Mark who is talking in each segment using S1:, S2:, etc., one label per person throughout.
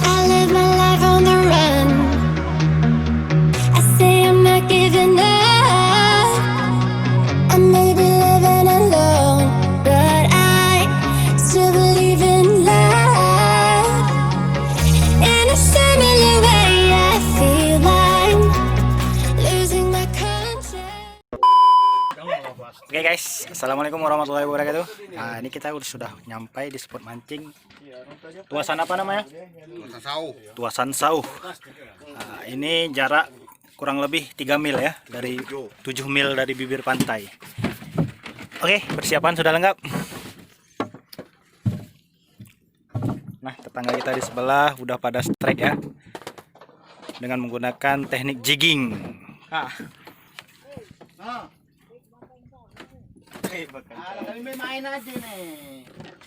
S1: I live my life on the run. I say I'm not giving up. I may be living alone, but I still believe in love. In a similar way, I feel I'm losing my conscience.
S2: Oke guys, assalamualaikum warahmatullahi wabarakatuh. Nah, ini kita sudah nyampai di spot mancing. Tuasan apa namanya? Tuasan Sauh. Nah, ini jarak kurang lebih 3 mil ya, dari 7 mil dari bibir pantai. Oke, persiapan sudah lengkap. Nah, tetangga kita di sebelah udah pada strike ya, dengan menggunakan teknik jigging.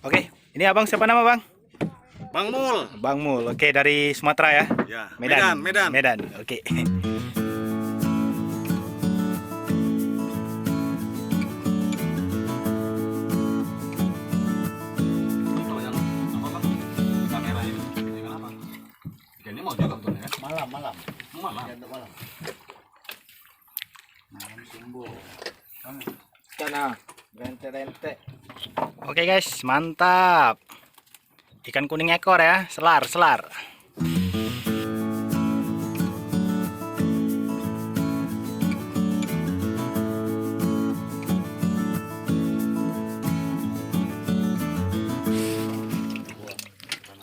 S2: Oke, ini abang siapa nama bang?
S3: Bang Mul.
S2: Bang Mul. Oke, dari Sumatera ya?
S3: Ya,
S2: Medan.
S3: Medan.
S2: Oke. Oke guys, mantap. Ikan kuning ekor ya, selar.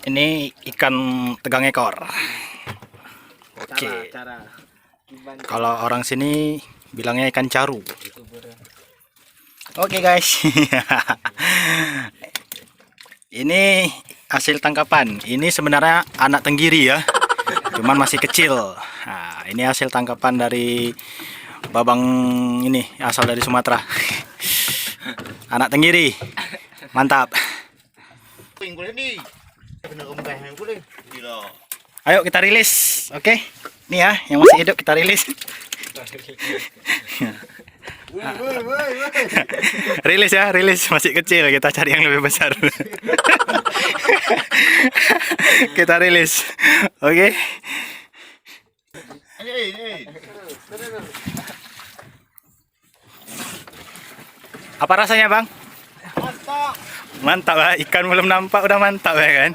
S2: Ini ikan tegang ekor. Oke. Kalau orang sini bilangnya ikan caru. Oke guys. Ini hasil tangkapan. Ini sebenarnya anak tenggiri ya, cuman masih kecil. Nah, ini hasil tangkapan dari babang ini, asal dari Sumatera. Anak tenggiri, mantap. Ayo kita rilis, oke? Nih ya, yang masih hidup kita rilis. Rilis masih kecil, kita cari yang lebih besar. Kita rilis, oke? Apa rasanya bang? Mantap lah, ikan belum nampak udah mantap ya kan?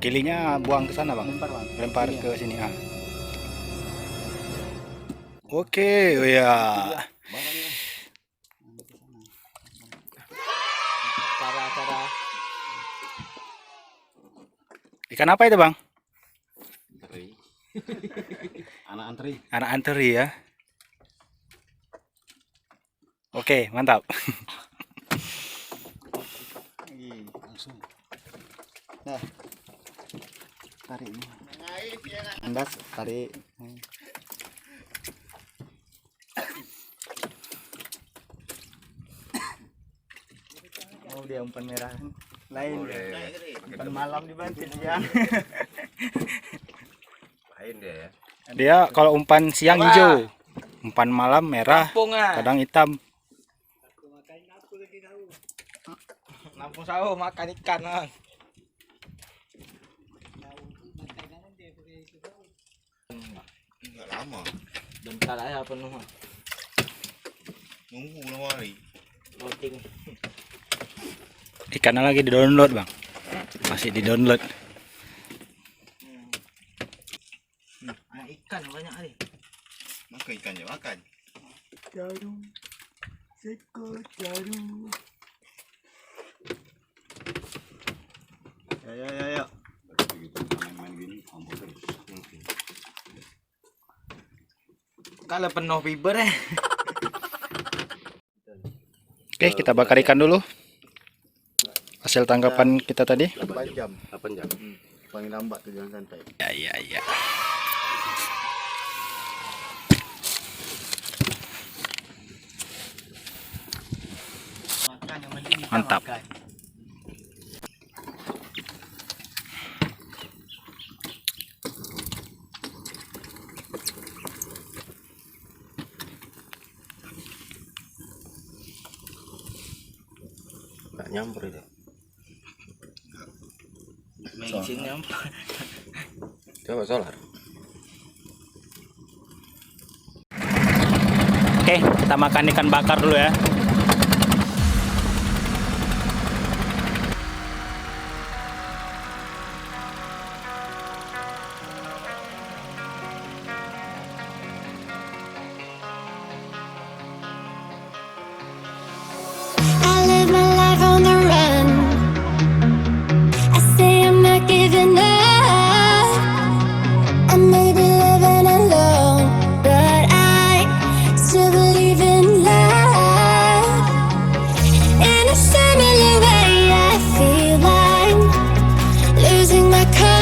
S2: Kilinya buang ke sana bang, lempar ke sini. Oke, oh ya. Ikan apa itu bang? Anak anteri ya. Oke, mantap.
S4: Langsung. Nah, tarik ini. Andas tarik. Oh, dia umpan merah. Lain dia. Umpan malam dibanting siang.
S3: Lain dia ya.
S2: Dia kalau umpan siang hijau, umpan malam merah, kadang hitam.
S4: Lampung Sauh makan ikan.
S3: Enggak lama.
S4: Bentar aja penuh.
S3: Nunggu hari.
S4: Loading.
S2: Ikannya lagi di-download bang, masih di-download.
S4: Ikan banyak hari.
S3: Maka ikannya makan.
S4: Jarum, sekor jarum. Ya. Kalau penuh fiber ya.
S2: Oke, kita bakar ikan dulu. Hasil tangkapan kita tadi.
S3: 8 jam.
S4: Paling lambat tuh jangan santai.
S2: Ya. Mantap.
S3: nyamper itu.
S4: Mengicin nyamper.
S3: Coba solar.
S2: Oke, kita makan ikan bakar dulu ya.
S1: I live my life on the run. I say I'm not giving up. I may be living alone, but I still believe in love. In a similar way, I feel I'm losing my control.